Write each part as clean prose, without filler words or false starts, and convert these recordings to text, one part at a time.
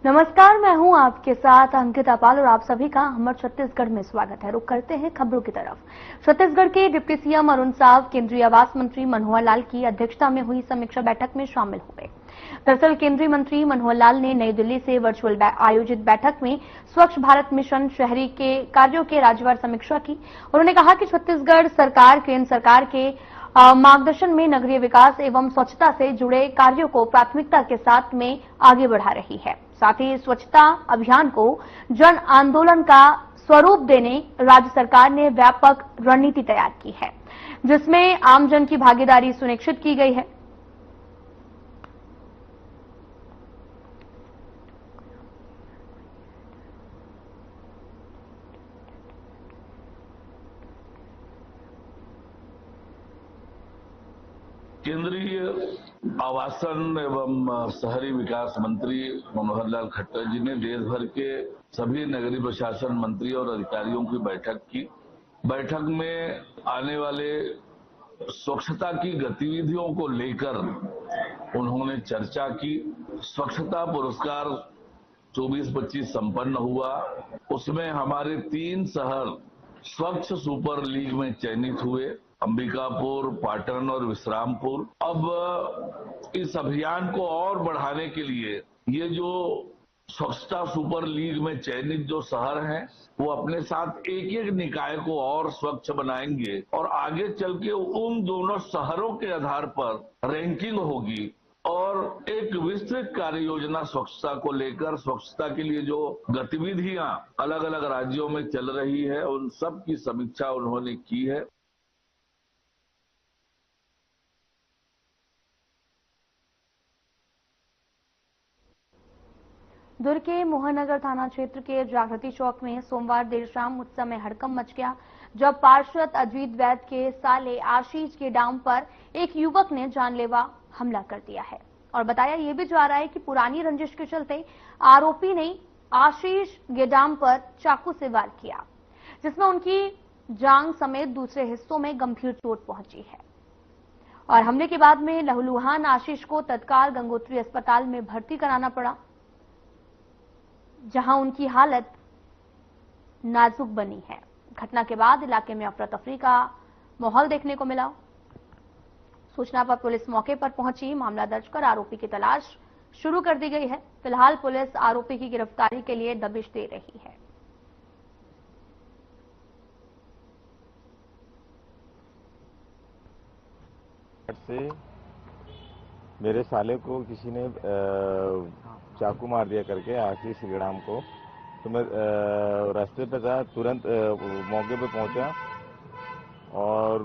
नमस्कार, मैं हूं आपके साथ अंकिता पाल और आप सभी का हमर छत्तीसगढ़ में स्वागत है। रुक करते हैं खबरों की तरफ। छत्तीसगढ़ के डिप्टी सीएम अरुण साव केंद्रीय आवास मंत्री मनोहर लाल की अध्यक्षता में हुई समीक्षा बैठक में शामिल हुए। दरअसल केंद्रीय मंत्री मनोहर लाल ने नई दिल्ली से वर्चुअल आयोजित बैठक में स्वच्छ भारत मिशन शहरी के कार्यों के राज्यवार समीक्षा की। उन्होंने कहा कि छत्तीसगढ़ सरकार केंद्र सरकार के मार्गदर्शन में नगरीय विकास एवं स्वच्छता से जुड़े कार्यों को प्राथमिकता के साथ में आगे बढ़ा रही है। साथ ही स्वच्छता अभियान को जन आंदोलन का स्वरूप देने राज्य सरकार ने व्यापक रणनीति तैयार की है, जिसमें आमजन की भागीदारी सुनिश्चित की गई है। केंद्रीय आवासन एवं शहरी विकास मंत्री मनोहर लाल खट्टर जी ने देश भर के सभी नगरीय प्रशासन मंत्री और अधिकारियों की बैठक की। बैठक में आने वाले स्वच्छता की गतिविधियों को लेकर उन्होंने चर्चा की। स्वच्छता पुरस्कार 24-25 संपन्न हुआ। उसमें हमारे 3 शहर स्वच्छ सुपर लीग में चयनित हुए, अंबिकापुर, पाटन और विश्रामपुर। अब इस अभियान को और बढ़ाने के लिए ये जो स्वच्छता सुपर लीग में चयनित जो शहर हैं, वो अपने साथ एक एक निकाय को और स्वच्छ बनाएंगे और आगे चल के उन दोनों शहरों के आधार पर रैंकिंग होगी और एक विस्तृत कार्य योजना स्वच्छता को लेकर, स्वच्छता के लिए जो गतिविधियां अलग अलग राज्यों में चल रही है, उन सब की समीक्षा उन्होंने की है। दुर्ग के मोहननगर थाना क्षेत्र के जागृति चौक में सोमवार देर शाम उस समय हड़कंप मच गया जब पार्षद अजीत वैद के साले आशीष के डाम पर एक युवक ने जानलेवा हमला कर दिया है। और बताया यह भी जा रहा है कि पुरानी रंजिश के चलते आरोपी ने आशीष गेडाम पर चाकू से वार किया, जिसमें उनकी जांघ समेत दूसरे हिस्सों में गंभीर चोट पहुंची है। और हमले के बाद में लहूलुहान आशीष को तत्काल गंगोत्री अस्पताल में भर्ती कराना पड़ा, जहां उनकी हालत नाजुक बनी है। घटना के बाद इलाके में अफरा तफरी का माहौल देखने को मिला। सूचना पर पुलिस मौके पर पहुंची, मामला दर्ज कर आरोपी की तलाश शुरू कर दी गई है। फिलहाल पुलिस आरोपी की गिरफ्तारी के लिए दबिश दे रही है। से मेरे साले को किसी ने चाकू मार दिया करके, आशीष गेडाम को। तो मैं रास्ते पे था, तुरंत मौके पे पहुंचा और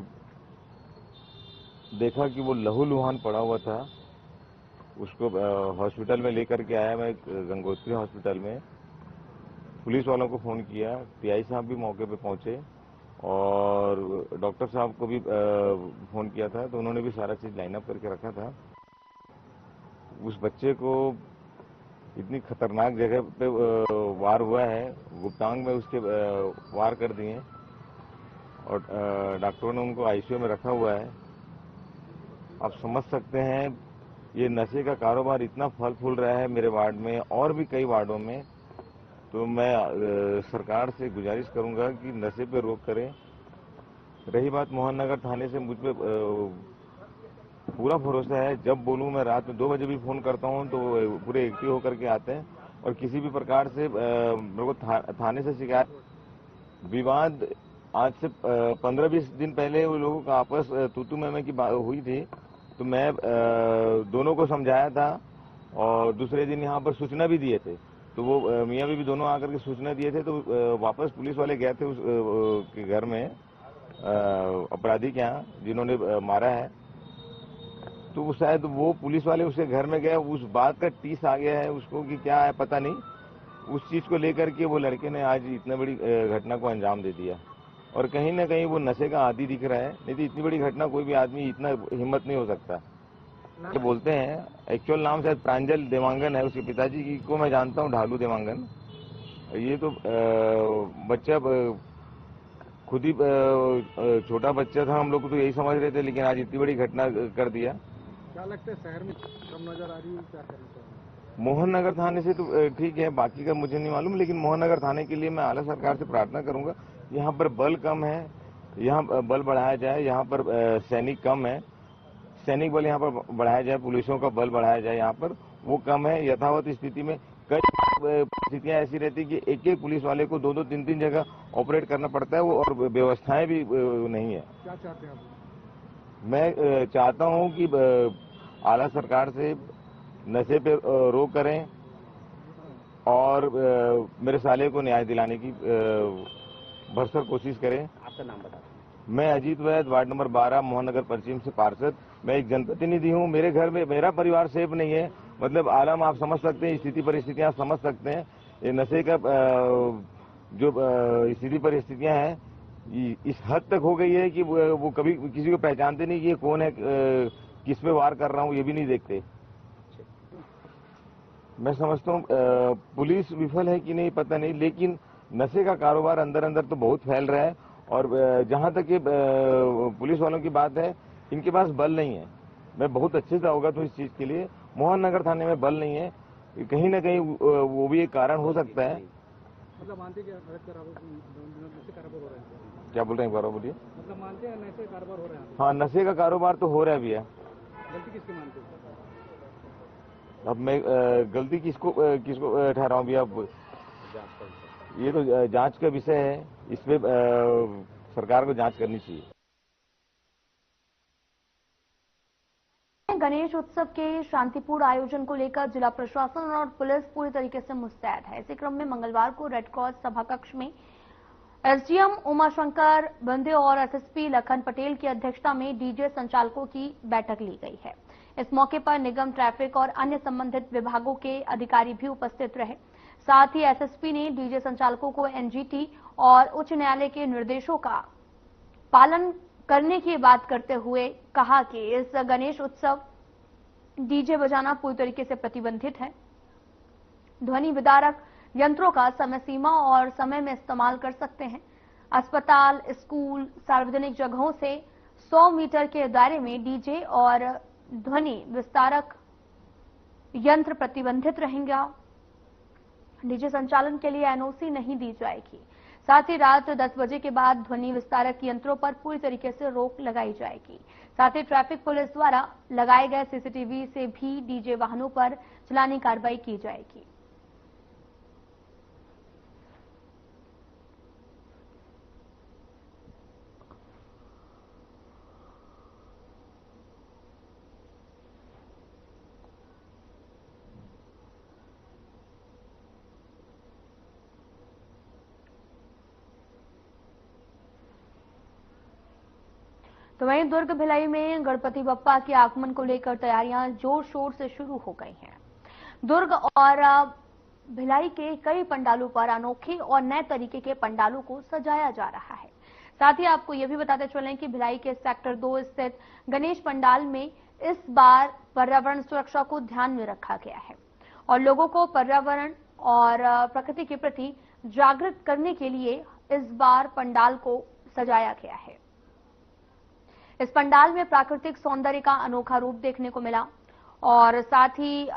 देखा कि वो लहूलुहान पड़ा हुआ था। उसको हॉस्पिटल में लेकर के आया मैं, गंगोत्री हॉस्पिटल में। पुलिस वालों को फोन किया, पीआई साहब भी मौके पे पहुंचे और डॉक्टर साहब को भी फोन किया था, तो उन्होंने भी सारा चीज लाइन अप करके रखा था। उस बच्चे को इतनी खतरनाक जगह पे वार हुआ है, गुप्तांग में उसके वार कर दिए और डॉक्टरों ने उनको आईसीयू में रखा हुआ है। आप समझ सकते हैं ये नशे का कारोबार इतना फल फूल रहा है मेरे वार्ड में और भी कई वार्डों में। तो मैं सरकार से गुजारिश करूंगा कि नशे पे रोक करें। रही बात मोहननगर थाने से, मुझ पे पूरा भरोसा है। जब बोलूं मैं रात में 2 बजे भी फोन करता हूं तो पूरे एक्टिव होकर के आते हैं और किसी भी प्रकार से मेरे को थाने से शिकायत। विवाद आज से 15-20 दिन पहले वो लोगों का आपस तू मैं की बात हुई थी, तो मैं दोनों को समझाया था और दूसरे दिन यहाँ पर सूचना भी दिए थे। तो वो मियाँ बीवी दोनों आकर के सूचना दिए थे, तो वापस पुलिस वाले गए थे उस के घर में, अपराधी के यहाँ जिन्होंने मारा है। तो वो शायद वो पुलिस वाले उसके घर में गए, उस बात का टीस आ गया है उसको कि क्या है पता नहीं। उस चीज को लेकर के वो लड़के ने आज इतना बड़ी घटना को अंजाम दे दिया और कहीं ना कहीं वो नशे का आदी दिख रहा है। नहीं तो इतनी बड़ी घटना कोई भी आदमी इतना हिम्मत नहीं हो सकता। तो बोलते हैं, एक्चुअल नाम शायद प्रांजल देवांगन है, उसके पिताजी की को मैं जानता हूँ, ढालू देवांगन। ये तो बच्चा खुद ही छोटा बच्चा था, हम लोग तो यही समझ रहे थे, लेकिन आज इतनी बड़ी घटना कर दिया। क्या लगता है शहर में कम नजर आ रही है, क्या करें? मोहन नगर थाने से तो ठीक है, बाकी का मुझे नहीं मालूम, लेकिन मोहन नगर थाने के लिए मैं आला सरकार से प्रार्थना करूंगा। यहाँ पर बल कम है, यहाँ बल बढ़ाया जाए। यहाँ पर सैनिक कम है, सैनिक बल यहाँ पर बढ़ाया जाए, पुलिसों का बल बढ़ाया जाए। यहाँ पर वो कम है। यथावत स्थिति में कई परिस्थितियां ऐसी रहती कि एक एक पुलिस वाले को 2-2, 3-3 जगह ऑपरेट करना पड़ता है, वो और व्यवस्थाएं भी नहीं है। क्या चाहते हैं आप? मैं चाहता हूं कि आला सरकार से नशे पे रोक करें और मेरे साले को न्याय दिलाने की भरसक कोशिश करें। आपका नाम बता। मैं अजीत वैद, वार्ड नंबर 12, मोहन नगर पश्चिम से पार्षद। मैं एक जनप्रतिनिधि हूं। मेरे घर में मेरा परिवार सेफ नहीं है। मतलब आलम आप समझ सकते हैं, स्थिति परिस्थितियां आप समझ सकते हैं। ये नशे का जो स्थिति परिस्थितियां हैं इस हद तक हो गई है कि वो कभी किसी को पहचानते नहीं कि ये कौन है, किस पे वार कर रहा हूं ये भी नहीं देखते। मैं समझता हूं पुलिस विफल है कि नहीं पता नहीं, लेकिन नशे का कारोबार अंदर अंदर तो बहुत फैल रहा है। और जहां तक ये पुलिस वालों की बात है, इनके पास बल नहीं है। मैं बहुत अच्छे से अवगत हूं इस चीज के लिए। मोहन नगर थाने में बल नहीं है, कहीं ना कहीं वो भी एक कारण हो सकता है। मतलब मानते हैं नशे कारोबार हो रहा है? क्या बोल रहे हैं, एक बार बोलिए। मतलब मानते हैं नशे कारोबार हो रहा है? हाँ, नशे का कारोबार तो हो रहा भी है। गलती किसकी मानते हैं? अब मैं गलती किसको ठहराऊं भी? अब ये तो जांच का विषय है, इसमें सरकार को जांच करनी चाहिए। गणेश उत्सव के शांतिपूर्ण आयोजन को लेकर जिला प्रशासन और पुलिस पूरी तरीके से मुस्तैद है। इसी क्रम में मंगलवार को रेड क्रॉस सभा कक्ष में एसडीएम उमाशंकर बंदे और एसएसपी लखन पटेल की अध्यक्षता में डीजे संचालकों की बैठक ली गई है। इस मौके पर निगम, ट्रैफिक और अन्य संबंधित विभागों के अधिकारी भी उपस्थित रहे। साथ ही एसएसपी ने डीजे संचालकों को एनजीटी और उच्च न्यायालय के निर्देशों का पालन करने की बात करते हुए कहा कि इस गणेश उत्सव डीजे बजाना पूरी तरीके से प्रतिबंधित है। ध्वनि विदारक यंत्रों का समय सीमा और समय में इस्तेमाल कर सकते हैं। अस्पताल, स्कूल, सार्वजनिक जगहों से 100 मीटर के दायरे में डीजे और ध्वनि विस्तारक यंत्र प्रतिबंधित रहेंगे। डीजे संचालन के लिए एनओसी नहीं दी जाएगी। साथ ही रात 10 बजे के बाद ध्वनि विस्तारक यंत्रों पर पूरी तरीके से रोक लगाई जाएगी। साथ ही ट्रैफिक पुलिस द्वारा लगाए गए सीसीटीवी से भी डीजे वाहनों पर चलानी कार्रवाई की जाएगी। तो वहीं दुर्ग भिलाई में गणपति बप्पा के आगमन को लेकर तैयारियां जोर शोर से शुरू हो गई हैं। दुर्ग और भिलाई के कई पंडालों पर अनोखे और नए तरीके के पंडालों को सजाया जा रहा है। साथ ही आपको यह भी बताते चलें कि भिलाई के सेक्टर 2 स्थित गणेश पंडाल में इस बार पर्यावरण सुरक्षा को ध्यान में रखा गया है और लोगों को पर्यावरण और प्रकृति के प्रति जागृत करने के लिए इस बार पंडाल को सजाया गया है। इस पंडाल में प्राकृतिक सौंदर्य का अनोखा रूप देखने को मिला और साथ ही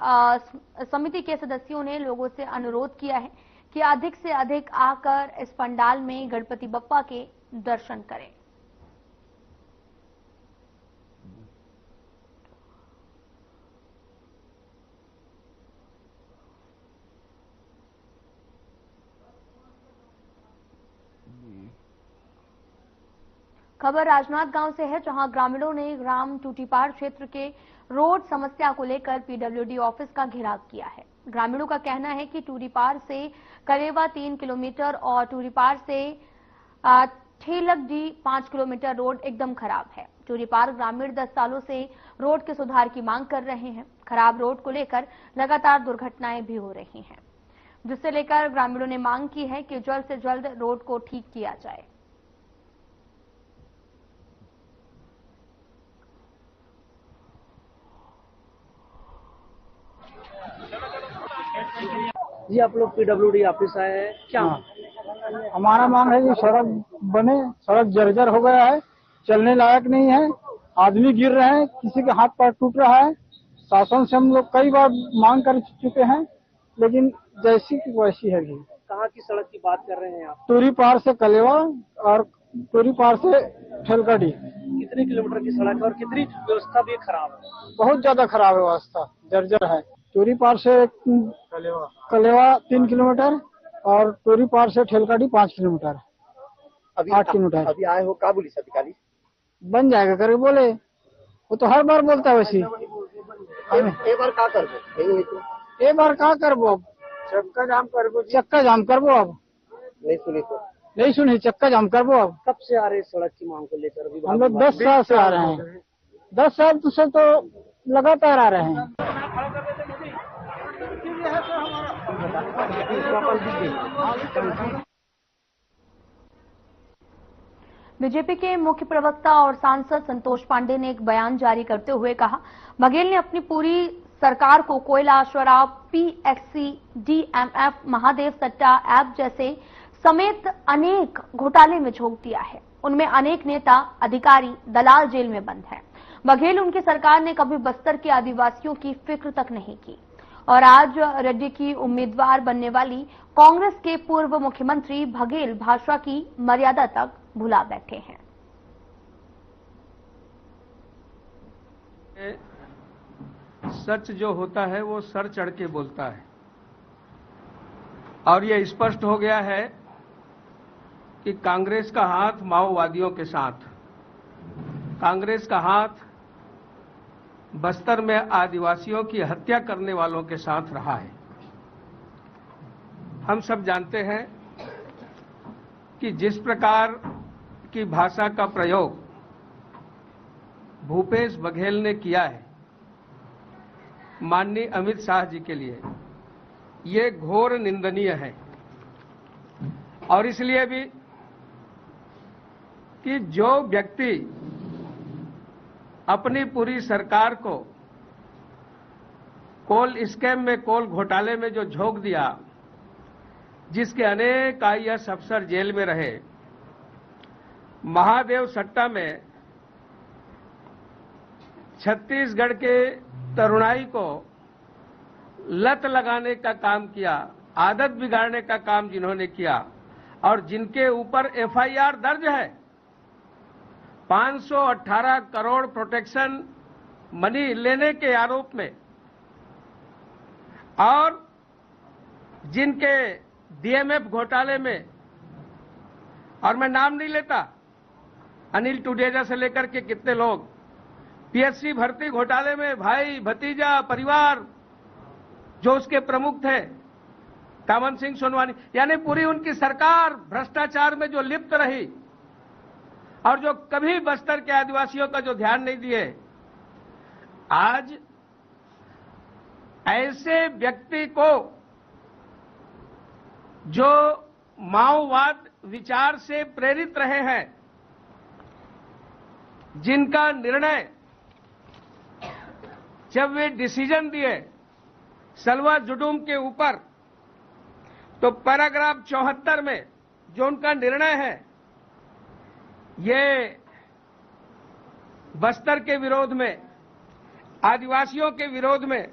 समिति के सदस्यों ने लोगों से अनुरोध किया है कि अधिक से अधिक आकर इस पंडाल में गणपति बप्पा के दर्शन करें। खबर राजनांदगांव से है, जहां ग्रामीणों ने ग्राम टूटीपार क्षेत्र के रोड समस्या को लेकर पीडब्ल्यूडी ऑफिस का घेराव किया है। ग्रामीणों का कहना है कि टूटीपार से करेवा 3 किलोमीटर और टूटीपार से ठेलकडी 5 किलोमीटर रोड एकदम खराब है। टूटीपार ग्रामीण 10 सालों से रोड के सुधार की मांग कर रहे हैं। खराब रोड को लेकर लगातार दुर्घटनाएं भी हो रही हैं, जिससे लेकर ग्रामीणों ने मांग की है कि जल्द से जल्द रोड को ठीक किया जाए। जी, आप लोग पीडब्ल्यूडी ऑफिस आए हैं, क्या? हमारा मांग है कि सड़क बने। सड़क जर्जर हो गया है, चलने लायक नहीं है, आदमी गिर रहे हैं, किसी के हाथ पैर टूट रहा है, शासन से हम लोग कई बार मांग कर चुके हैं, लेकिन जैसी की वैसी है भी। कहाँ की सड़क की बात कर रहे हैं आप? टूरी पार से कलेवा और टूरी पार से ठेलकाडी। कितने किलोमीटर की सड़क है और कितनी व्यवस्था भी खराब है? बहुत ज्यादा खराब है, व्यवस्था जर्जर है। टूरी पार से कलेवा 3 किलोमीटर और टूरी पार से ठेलकाडी 5 किलोमीटर, 8 किलोमीटर। अभी आए हो का पुलिस अधिकारी? बन जाएगा करके बोले, वो तो हर बार बोलता है वैसे। एक बार का करबो? एक बार का करबो? अब चक्का जाम करबो। अब नहीं सुनी चक्का जाम करबो। अब कब से आ रहे हैं सड़क की मांग को लेकर? अभी हम लोग 10 साल से आ रहे हैं। 10 साल से तो लगातार आ रहे हैं। बीजेपी के मुख्य प्रवक्ता और सांसद संतोष पांडे ने एक बयान जारी करते हुए कहा, बघेल ने अपनी पूरी सरकार को कोयला, शराब, पीएक्सी, डीएमएफ, महादेव सट्टा ऐप जैसे समेत अनेक घोटाले में झोंक दिया है। उनमें अनेक नेता, अधिकारी, दलाल जेल में बंद हैं। बघेल उनकी सरकार ने कभी बस्तर के आदिवासियों की फिक्र तक नहीं की और आज रेड्डी की उम्मीदवार बनने वाली कांग्रेस के पूर्व मुख्यमंत्री बघेल भाषा की मर्यादा तक भुला बैठे हैं। सच जो होता है वो सर चढ़ के बोलता है और ये स्पष्ट हो गया है कि कांग्रेस का हाथ माओवादियों के साथ, कांग्रेस का हाथ बस्तर में आदिवासियों की हत्या करने वालों के साथ रहा है। हम सब जानते हैं कि जिस प्रकार की भाषा का प्रयोग भूपेश बघेल ने किया है माननीय अमित शाह जी के लिए, ये घोर निंदनीय है। और इसलिए भी कि जो व्यक्ति अपनी पूरी सरकार को कोल स्कैम में, कोल घोटाले में जो झोंक दिया, जिसके अनेक आईएएस अफसर जेल में रहे, महादेव सट्टा में छत्तीसगढ़ के तरुणाई को लत लगाने का काम किया, आदत बिगाड़ने का काम जिन्होंने किया और जिनके ऊपर एफआईआर दर्ज है 518 करोड़ प्रोटेक्शन मनी लेने के आरोप में, और जिनके डीएमएफ घोटाले में, और मैं नाम नहीं लेता, अनिल टुडेजा से लेकर के कितने लोग, पीएससी भर्ती घोटाले में भाई, भतीजा, परिवार जो उसके प्रमुख थे, कामन सिंह सोनवानी, यानी पूरी उनकी सरकार भ्रष्टाचार में जो लिप्त रही और जो कभी बस्तर के आदिवासियों का जो ध्यान नहीं दिए, आज ऐसे व्यक्ति को जो माओवाद विचार से प्रेरित रहे हैं, जिनका निर्णय जब वे डिसीजन दिए सलवा जुडूम के ऊपर, तो पैराग्राफ 74 में जो उनका निर्णय है, ये बस्तर के विरोध में, आदिवासियों के विरोध में,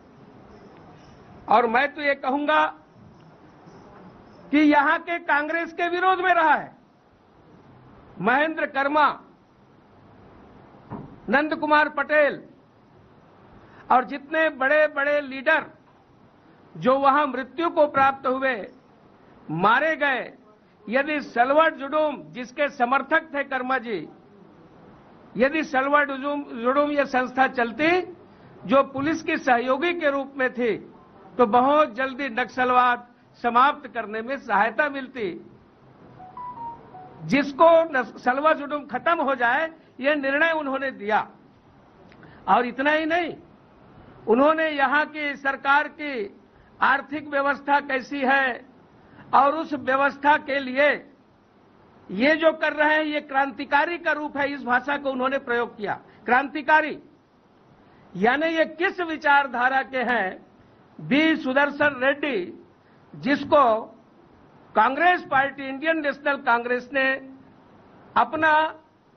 और मैं तो ये कहूंगा कि यहां के कांग्रेस के विरोध में रहा है। महेंद्र कर्मा, नंद कुमार पटेल और जितने बड़े बड़े लीडर जो वहां मृत्यु को प्राप्त हुए, मारे गए, यदि सलवर जुडूम जिसके समर्थक थे कर्मा जी, यदि सलवर जुडूम ये संस्था चलती जो पुलिस की सहयोगी के रूप में थी, तो बहुत जल्दी नक्सलवाद समाप्त करने में सहायता मिलती। जिसको सलवा जुडूम खत्म हो जाए, यह निर्णय उन्होंने दिया। और इतना ही नहीं, उन्होंने यहां की सरकार की आर्थिक व्यवस्था कैसी है और उस व्यवस्था के लिए ये जो कर रहे हैं, ये क्रांतिकारी का रूप है। इस भाषा को उन्होंने प्रयोग किया, क्रांतिकारी, यानी ये किस विचारधारा के हैं? बी सुदर्शन रेड्डी, जिसको Congress party, Indian national Congress ने अपना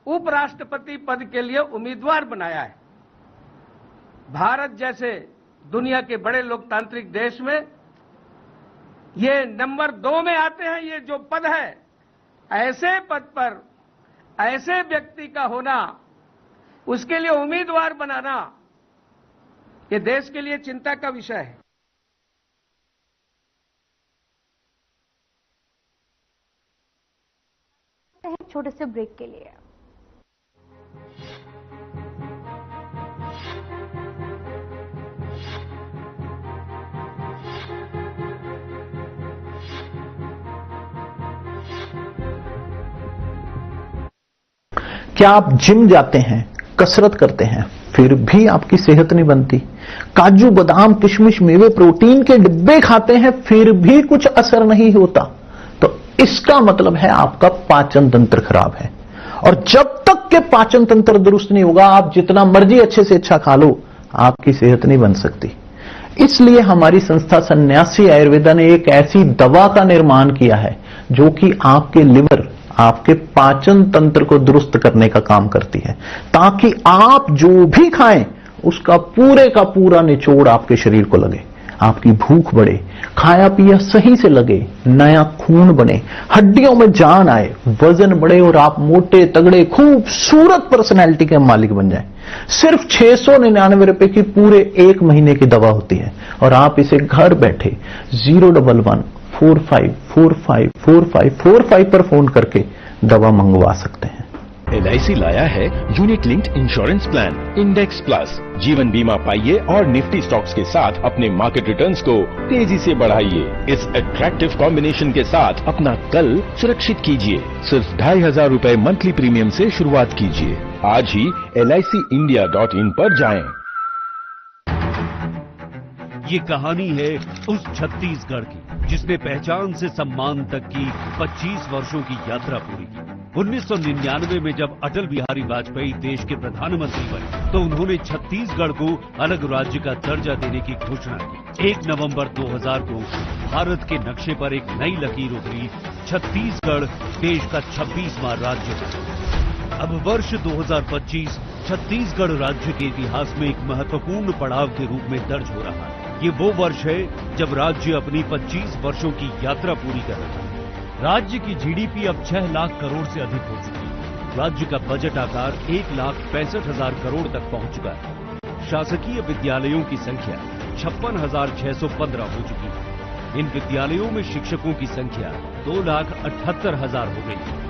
उपराष्ट्रपति पद के लिए उम्मीदवार बनाया है। भारत जैसे दुनिया के बड़े लोकतांत्रिक देश में ये नंबर 2 में आते हैं। ये जो पद है, ऐसे पद पर ऐसे व्यक्ति का होना, उसके लिए उम्मीदवार बनाना, ये देश के लिए चिंता का विषय है। छोटे से ब्रेक के लिए क्या आप जिम जाते हैं, कसरत करते हैं, फिर भी आपकी सेहत नहीं बनती? काजू बादाम किशमिश मेवे प्रोटीन के डिब्बे खाते हैं, फिर भी कुछ असर नहीं होता? तो इसका मतलब है आपका पाचन तंत्र खराब है। और जब तक के पाचन तंत्र दुरुस्त नहीं होगा, आप जितना मर्जी अच्छे से अच्छा खा लो, आपकी सेहत नहीं बन सकती। इसलिए हमारी संस्था सन्यासी आयुर्वेदा ने एक ऐसी दवा का निर्माण किया है जो कि आपके लिवर, आपके पाचन तंत्र को दुरुस्त करने का काम करती है, ताकि आप जो भी खाएं उसका पूरे का पूरा निचोड़ आपके शरीर को लगे, आपकी भूख बढ़े, खाया पिया सही से लगे, नया खून बने, हड्डियों में जान आए, वजन बढ़े और आप मोटे तगड़े खूबसूरत पर्सनैलिटी के मालिक बन जाएं। सिर्फ 699 रुपए की पूरे 1 महीने की दवा होती है और आप इसे घर बैठे 011-45454545 पर फोन करके दवा मंगवा सकते हैं। LIC लाया है unit linked insurance plan index plus. जीवन बीमा पाइए और निफ्टी स्टॉक्स के साथ अपने मार्केट रिटर्न्स को तेजी से बढ़ाइए। इस अट्रैक्टिव कॉम्बिनेशन के साथ अपना कल सुरक्षित कीजिए। सिर्फ 2500 रुपए मंथली प्रीमियम से शुरुआत कीजिए। आज ही LICindia.in पर जाएं। ये कहानी है उस छत्तीसगढ़ की जिसने पहचान से सम्मान तक की 25 वर्षों की यात्रा पूरी की। 1999 में जब अटल बिहारी वाजपेयी देश के प्रधानमंत्री बने तो उन्होंने छत्तीसगढ़ को अलग राज्य का दर्जा देने की घोषणा की। 1 नवंबर 2000 को भारत के नक्शे पर एक नई लकीर उभरी। छत्तीसगढ़ देश का 26वां राज्य बना। अब वर्ष 2025 छत्तीसगढ़ राज्य के इतिहास में एक महत्वपूर्ण पड़ाव के रूप में दर्ज हो रहा है। ये वो वर्ष है जब राज्य अपनी 25 वर्षों की यात्रा पूरी कर रहा है। राज्य की GDP अब 6 लाख करोड़ से अधिक हो चुकी है। राज्य का बजट आकार 1,65,000 करोड़ तक पहुंच चुका है। शासकीय विद्यालयों की संख्या 56,615 हो चुकी है। इन विद्यालयों में शिक्षकों की संख्या 2,78,000 हो गई है।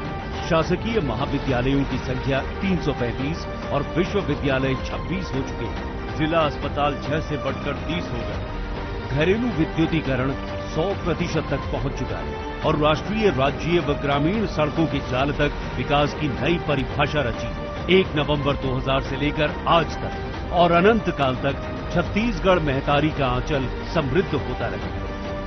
शासकीय महाविद्यालयों की संख्या 335 और विश्वविद्यालय 26 हो चुके हैं। जिला अस्पताल 6 से बढ़कर 30 हो गए। घरेलू विद्युतीकरण 100% तक पहुंच चुका है और राष्ट्रीय, राज्यीय व ग्रामीण सड़कों के जाल तक विकास की नई परिभाषा रची। 1 नवंबर 2000 से लेकर आज तक और अनंत काल तक छत्तीसगढ़ महतारी का आंचल समृद्ध होता रहेगा।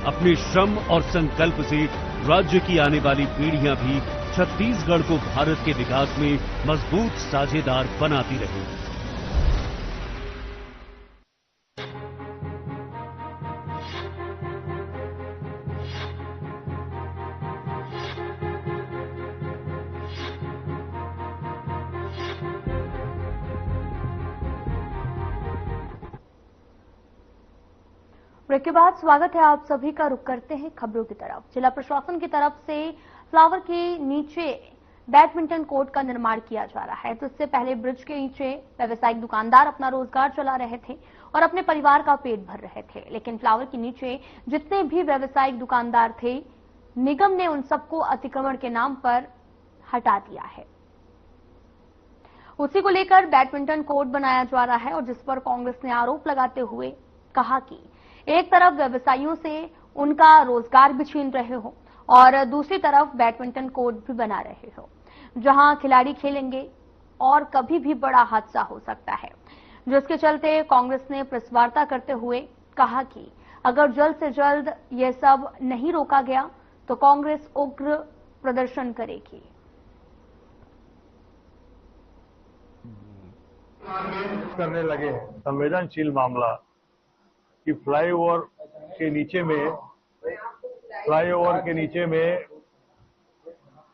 अपने श्रम और संकल्प से राज्य की आने वाली पीढ़ियां भी छत्तीसगढ़ को भारत के विकास में मजबूत साझेदार बनाती रहेगी। ब्रेक के बाद स्वागत है आप सभी का। रुक करते हैं खबरों की तरफ। जिला प्रशासन की तरफ से फ्लावर के नीचे बैडमिंटन कोर्ट का निर्माण किया जा रहा है। तो इससे पहले ब्रिज के नीचे व्यवसायिक दुकानदार अपना रोजगार चला रहे थे और अपने परिवार का पेट भर रहे थे, लेकिन फ्लावर के नीचे जितने भी व्यवसायिक दुकानदार थे, निगम ने उन सबको अतिक्रमण के नाम पर हटा दिया है। उसी को लेकर बैडमिंटन कोर्ट बनाया जा रहा है और जिस पर कांग्रेस ने आरोप लगाते हुए कहा कि एक तरफ व्यवसायियों से उनका रोजगार भी छीन रहे हो और दूसरी तरफ बैडमिंटन कोर्ट भी बना रहे हो, जहां खिलाड़ी खेलेंगे और कभी भी बड़ा हादसा हो सकता है। जिसके चलते कांग्रेस ने प्रेस वार्ता करते हुए कहा कि अगर जल्द से जल्द यह सब नहीं रोका गया तो कांग्रेस उग्र प्रदर्शन करेगी। करने लगे संवेदनशील मामला कि फ्लाईओवर के नीचे में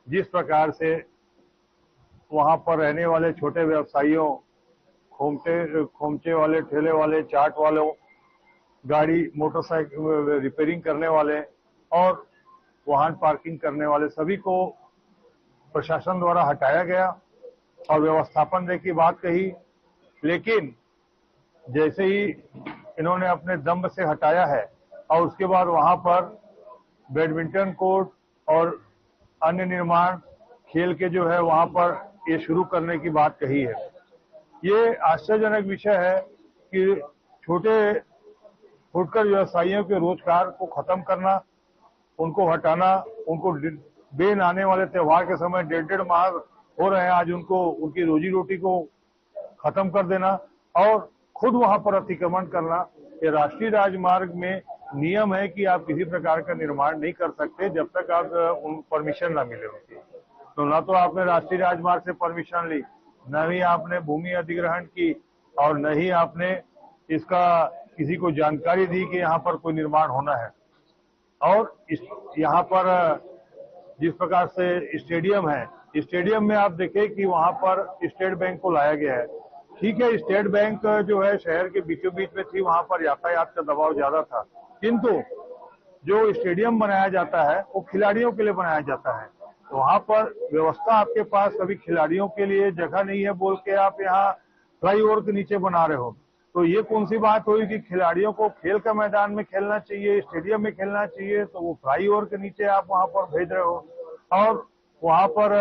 जिस प्रकार से वहां पर रहने वाले छोटे व्यवसायियों, खोमचे वाले, ठेले वाले, चाट वालों गाड़ी मोटरसाइकिल रिपेयरिंग करने वाले और वाहन पार्किंग करने वाले सभी को प्रशासन द्वारा हटाया गया और व्यवस्थापन दे की बात कही, लेकिन जैसे ही इन्होंने अपने दम से हटाया है और उसके बाद वहां पर बैडमिंटन कोर्ट और अन्य निर्माण खेल के जो है वहां पर ये शुरू करने की बात कही है। ये आश्चर्यजनक विषय है कि छोटे फुटकर व्यवसायियों के रोजगार को खत्म करना, उनको हटाना, उनको बेन आने वाले त्योहार के समय 1.5 माह हो रहे हैं, आज उनकी रोजी रोटी को खत्म कर देना और खुद वहां पर अतिक्रमण करना। ये राष्ट्रीय राजमार्ग में नियम है कि आप किसी प्रकार का निर्माण नहीं कर सकते जब तक आप उन परमिशन ना मिले होती। तो ना तो आपने राष्ट्रीय राजमार्ग से परमिशन ली, न ही आपने भूमि अधिग्रहण की और न ही आपने इसका किसी को जानकारी दी कि यहाँ पर कोई निर्माण होना है। और यहाँ पर जिस प्रकार से स्टेडियम है, स्टेडियम में आप देखें कि वहां पर स्टेट बैंक को लाया गया है। ठीक है, स्टेट बैंक जो है शहर के बीचों बीच में थी, वहां पर यातायात का दबाव ज्यादा था, किंतु जो स्टेडियम बनाया जाता है वो खिलाड़ियों के लिए बनाया जाता है। तो वहां पर व्यवस्था आपके पास कभी खिलाड़ियों के लिए जगह नहीं है बोल के आप यहाँ फ्लाईओवर के नीचे बना रहे हो, तो ये कौन सी बात हुई कि खिलाड़ियों को खेल का मैदान में खेलना चाहिए, स्टेडियम में खेलना चाहिए, तो वो फ्लाईओवर के नीचे आप वहां पर भेज रहे हो और वहां पर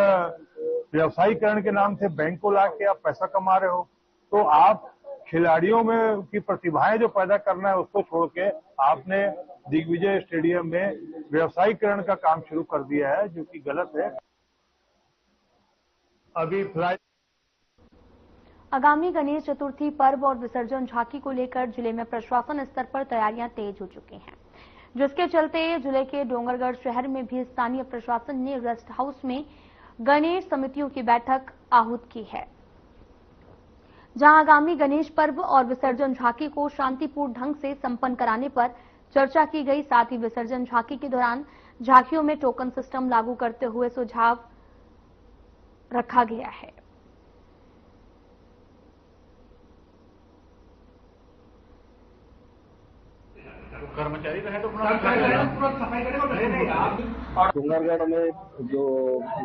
व्यवसायीकरण के नाम से बैंक को ला के आप पैसा कमा रहे हो। तो आप खिलाड़ियों में की प्रतिभाएं जो पैदा करना है उसको छोड़ के आपने दिग्विजय स्टेडियम में व्यवसायीकरण का काम शुरू कर दिया है, जो कि गलत है। अभी आगामी गणेश चतुर्थी पर्व और विसर्जन झांकी को लेकर जिले में प्रशासन स्तर पर तैयारियां तेज हो चुकी हैं, जिसके चलते जिले के डोंगरगढ़ शहर में भी स्थानीय प्रशासन ने रेस्ट हाउस में गणेश समितियों की बैठक आहूत की है, जहां आगामी गणेश पर्व और विसर्जन झांकी को शांतिपूर्ण ढंग से संपन्न कराने पर चर्चा की गई। साथ ही विसर्जन झांकी के दौरान झांकियों में टोकन सिस्टम लागू करते हुए सुझाव रखा गया है। कर्मचारी रहे तो डोंगरगढ़ में जो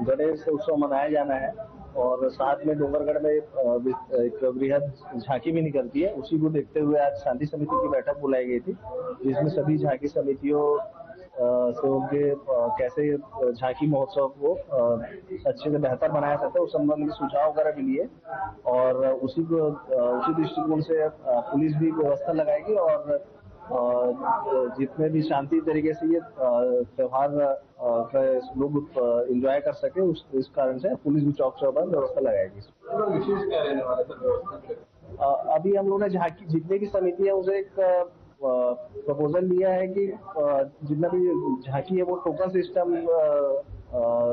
गणेश उत्सव मनाया जाना है और साथ में डोंगरगढ़ में एक वृहद झांकी भी निकलती है, उसी को देखते हुए आज शांति समिति की बैठक बुलाई गई थी, जिसमें सभी झांकी समितियों से उनके कैसे झांकी महोत्सव को अच्छे से बेहतर बनाया जाता है उस संबंध में सुझाव वगैरह भी लिए और उसी दृष्टिकोण से पुलिस भी व्यवस्था लगाएगी और जितने भी शांति तरीके से ये त्योहार का लोग एंजॉय कर सके इस कारण से पुलिस भी चौक चौबंद व्यवस्था लगाएगी। विशेष क्या रहने वाला है व्यवस्था? अभी हम लोगों ने झांकी जितने की समिति है उसे एक प्रपोजल दिया है कि जितना भी झांकी है वो टोकन सिस्टम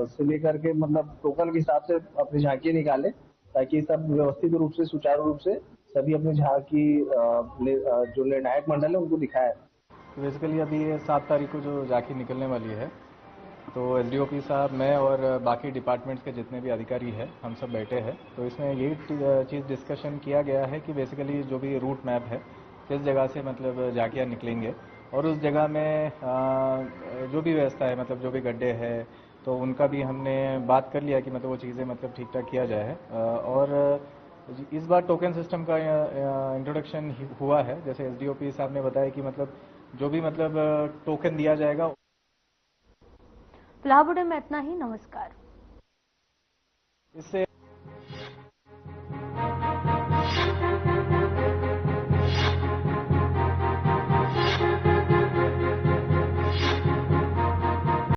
से लेकर के मतलब टोकन के हिसाब से अपनी झांकी निकाले, ताकि सब व्यवस्थित रूप से सुचारू रूप से सभी अपनी झांकी जो निर्णायक मंडल है उनको दिखाया। बेसिकली अभी 7 तारीख को जो झांकी निकलने वाली है, तो एसडीओपी साहब, मैं और बाकी डिपार्टमेंट्स के जितने भी अधिकारी हैं हम सब बैठे हैं, तो इसमें यही चीज़ डिस्कशन किया गया है कि बेसिकली जो भी रूट मैप है किस जगह से मतलब झांकियाँ निकलेंगे और उस जगह में जो भी व्यवस्था है मतलब जो भी गड्ढे है तो उनका भी हमने बात कर लिया कि मतलब वो चीज़ें मतलब ठीक ठाक किया जाए। और इस बार टोकन सिस्टम का इंट्रोडक्शन हुआ है, जैसे एसडीओपी साहब ने बताया कि मतलब जो भी मतलब टोकन दिया जाएगा। फिलहाल में इतना ही, नमस्कार। इससे